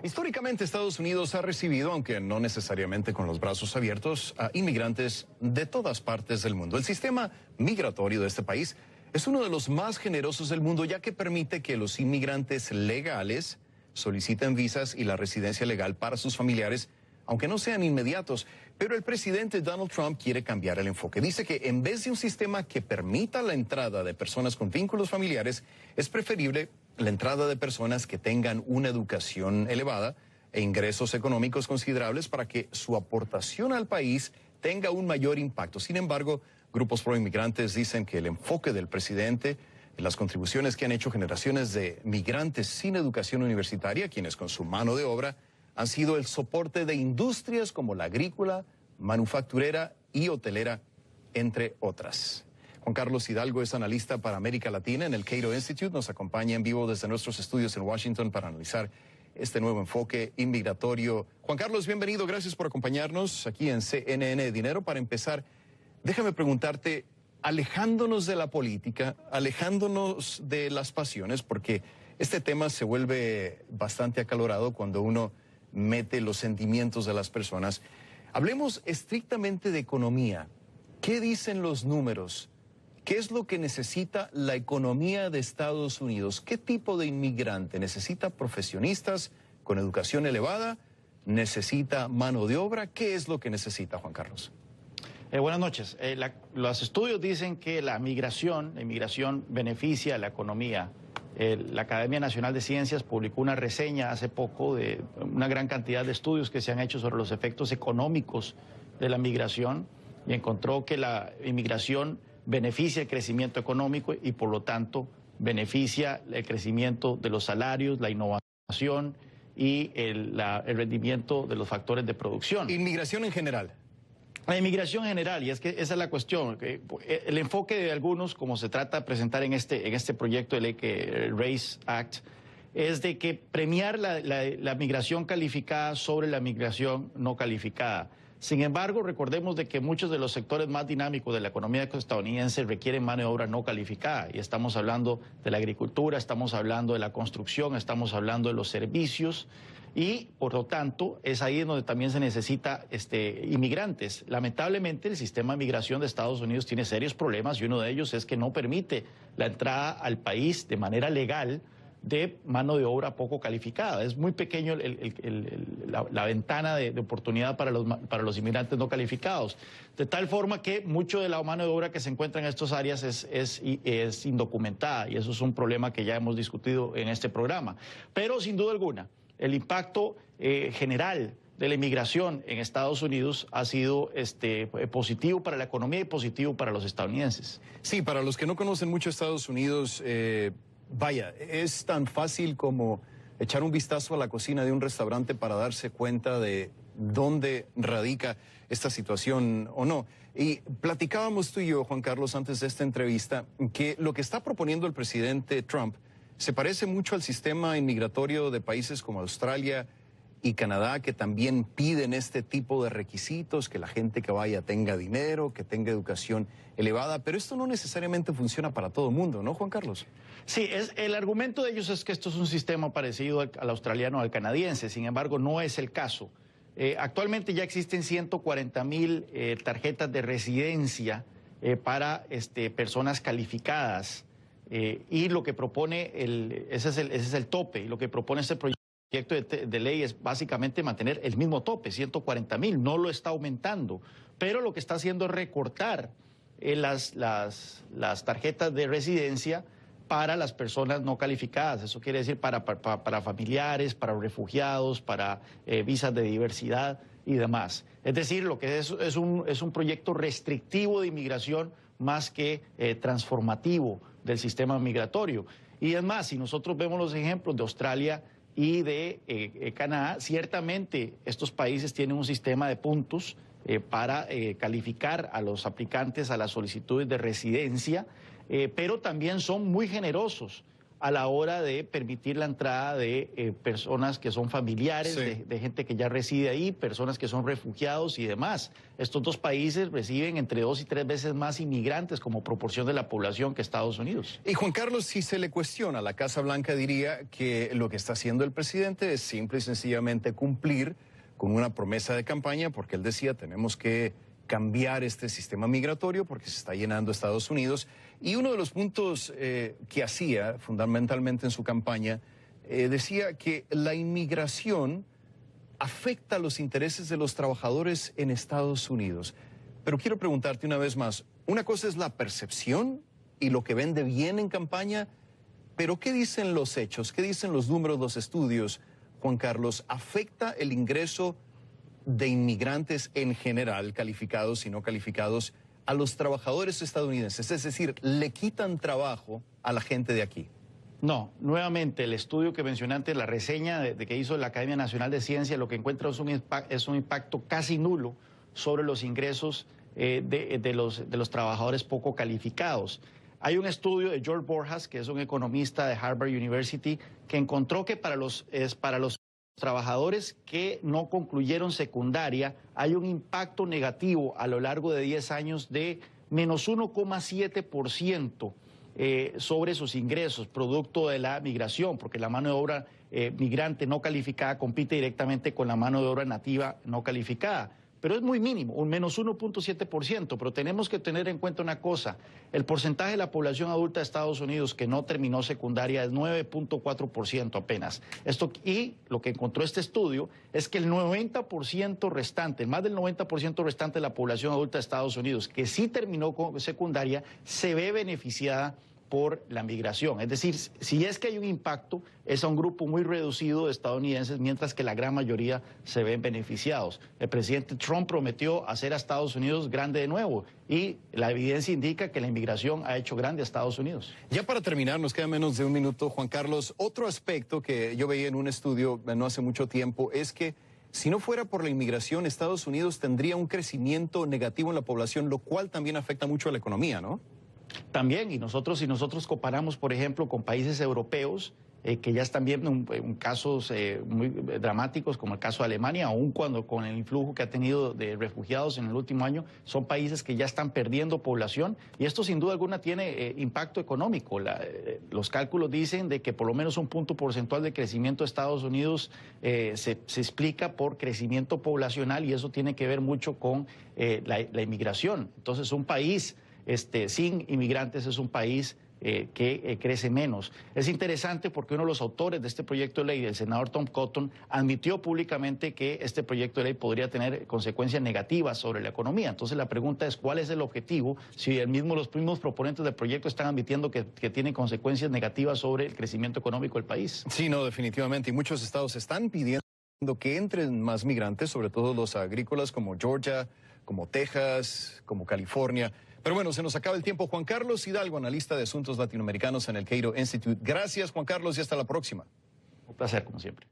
Históricamente, Estados Unidos ha recibido, aunque no necesariamente con los brazos abiertos, a inmigrantes de todas partes del mundo. El sistema migratorio de este país es uno de los más generosos del mundo, ya que permite que los inmigrantes legales soliciten visas y la residencia legal para sus familiares, aunque no sean inmediatos. Pero el presidente Donald Trump quiere cambiar el enfoque. Dice que en vez de un sistema que permita la entrada de personas con vínculos familiares, es preferible la entrada de personas que tengan una educación elevada e ingresos económicos considerables para que su aportación al país tenga un mayor impacto. Sin embargo, grupos pro-inmigrantes dicen que el enfoque del presidente en las contribuciones que han hecho generaciones de migrantes sin educación universitaria, quienes con su mano de obra han sido el soporte de industrias como la agrícola, manufacturera y hotelera, entre otras. Juan Carlos Hidalgo es analista para América Latina en el Cato Institute. Nos acompaña en vivo desde nuestros estudios en Washington para analizar este nuevo enfoque inmigratorio. Juan Carlos, bienvenido. Gracias por acompañarnos aquí en CNN Dinero. Para empezar, déjame preguntarte, alejándonos de la política, alejándonos de las pasiones, porque este tema se vuelve bastante acalorado cuando uno mete los sentimientos de las personas. Hablemos estrictamente de economía. ¿Qué dicen los números? ¿Qué es lo que necesita la economía de Estados Unidos? ¿Qué tipo de inmigrante? ¿Necesita profesionistas con educación elevada? ¿Necesita mano de obra? ¿Qué es lo que necesita, Juan Carlos? Buenas noches. Los estudios dicen que la inmigración beneficia a la economía. La Academia Nacional de Ciencias publicó una reseña hace poco de una gran cantidad de estudios que se han hecho sobre los efectos económicos de la migración y encontró que la inmigración beneficia el crecimiento económico y por lo tanto beneficia el crecimiento de los salarios, la innovación y el rendimiento de los factores de producción. Inmigración en general. La inmigración general, y es que esa es la cuestión. El enfoque de algunos, como se trata de presentar en este proyecto de ley, que RACE Act, es de que premiar la migración calificada sobre la migración no calificada. Sin embargo, recordemos de que muchos de los sectores más dinámicos de la economía estadounidense requieren mano de obra no calificada. Y estamos hablando de la agricultura, estamos hablando de la construcción, estamos hablando de los servicios. Y, por lo tanto, es ahí donde también se necesita inmigrantes. Lamentablemente, el sistema de migración de Estados Unidos tiene serios problemas y uno de ellos es que no permite la entrada al país de manera legal de mano de obra poco calificada. Es muy pequeño la ventana de oportunidad para los inmigrantes no calificados. De tal forma que mucho de la mano de obra que se encuentra en estas áreas es indocumentada, y eso es un problema que ya hemos discutido en este programa. Pero, sin duda alguna, el impacto general de la inmigración en Estados Unidos ha sido positivo para la economía y positivo para los estadounidenses. Sí, para los que no conocen mucho Estados Unidos, vaya, es tan fácil como echar un vistazo a la cocina de un restaurante para darse cuenta de dónde radica esta situación o no. Y platicábamos tú y yo, Juan Carlos, antes de esta entrevista, que lo que está proponiendo el presidente Trump se parece mucho al sistema inmigratorio de países como Australia y Canadá, que también piden este tipo de requisitos, que la gente que vaya tenga dinero, que tenga educación elevada, pero esto no necesariamente funciona para todo el mundo, ¿no, Juan Carlos? Sí, el argumento de ellos es que esto es un sistema parecido al australiano o al canadiense, sin embargo no es el caso. Actualmente ya existen 140,000 tarjetas de residencia para personas calificadas. Y lo que propone, ese es el tope, y lo que propone este proyecto de ley es básicamente mantener el mismo tope, 140,000, no lo está aumentando, pero lo que está haciendo es recortar las tarjetas de residencia para las personas no calificadas. Eso quiere decir para familiares, para refugiados, para visas de diversidad y demás. Es decir, lo que es un proyecto restrictivo de inmigración más que transformativo del sistema migratorio. Y es más, si nosotros vemos los ejemplos de Australia y de Canadá, ciertamente estos países tienen un sistema de puntos para calificar a los aplicantes a las solicitudes de residencia, pero también son muy generosos a la hora de permitir la entrada de personas que son familiares, Sí. de gente que ya reside ahí, personas que son refugiados y demás. Estos dos países reciben entre 2 y 3 veces más inmigrantes como proporción de la población que Estados Unidos. Y Juan Carlos, si se le cuestiona, la Casa Blanca diría que lo que está haciendo el presidente es simple y sencillamente cumplir con una promesa de campaña, porque él decía, tenemos que cambiar este sistema migratorio porque se está llenando Estados Unidos. Y uno de los puntos que hacía fundamentalmente en su campaña, decía que la inmigración afecta los intereses de los trabajadores en Estados Unidos. Pero quiero preguntarte una vez más, una cosa es la percepción y lo que vende bien en campaña, pero ¿qué dicen los hechos? ¿Qué dicen los números, los estudios, Juan Carlos? ¿Afecta el ingreso de inmigrantes en general, calificados y no calificados, a los trabajadores estadounidenses? Es decir, ¿le quitan trabajo a la gente de aquí? No, nuevamente el estudio que mencioné antes, la reseña de que hizo la Academia Nacional de Ciencia, lo que encuentra es un impacto casi nulo sobre los ingresos de los trabajadores poco calificados. Hay un estudio de George Borjas, que es un economista de Harvard University, que encontró que para los trabajadores que no concluyeron secundaria hay un impacto negativo a lo largo de 10 años de menos 1,7%. Sobre sus ingresos, producto de la migración, porque la mano de obra migrante no calificada compite directamente con la mano de obra nativa no calificada. Pero es muy mínimo, un menos 1,7%. Pero tenemos que tener en cuenta una cosa, el porcentaje de la población adulta de Estados Unidos que no terminó secundaria es 9,4% apenas. Y lo que encontró este estudio es que el 90% restante, más del 90% restante de la población adulta de Estados Unidos que sí terminó con secundaria, se ve beneficiada por la migración. Es decir, si es que hay un impacto, es a un grupo muy reducido de estadounidenses, mientras que la gran mayoría se ven beneficiados. El presidente Trump prometió hacer a Estados Unidos grande de nuevo y la evidencia indica que la inmigración ha hecho grande a Estados Unidos. Ya para terminar, nos queda menos de un minuto, Juan Carlos. Otro aspecto que yo veía en un estudio no hace mucho tiempo es que si no fuera por la inmigración, Estados Unidos tendría un crecimiento negativo en la población, lo cual también afecta mucho a la economía, ¿no? También, si nosotros comparamos, por ejemplo, con países europeos que ya están viendo casos muy dramáticos, como el caso de Alemania, aun cuando con el influjo que ha tenido de refugiados en el último año, son países que ya están perdiendo población y esto sin duda alguna tiene impacto económico. Los cálculos dicen de que por lo menos un punto porcentual de crecimiento de Estados Unidos se explica por crecimiento poblacional y eso tiene que ver mucho con la inmigración. Entonces, un país sin inmigrantes es un país que crece menos. Es interesante porque uno de los autores de este proyecto de ley, el senador Tom Cotton, admitió públicamente que este proyecto de ley podría tener consecuencias negativas sobre la economía. Entonces la pregunta es ¿cuál es el objetivo? Si los mismos proponentes del proyecto están admitiendo que tiene consecuencias negativas sobre el crecimiento económico del país. Sí, no, definitivamente. Y muchos estados están pidiendo que entren más migrantes, sobre todo los agrícolas como Georgia, como Texas, como California. Pero bueno, se nos acaba el tiempo. Juan Carlos Hidalgo, analista de asuntos latinoamericanos en el Cato Institute. Gracias, Juan Carlos, y hasta la próxima. Un placer, como siempre.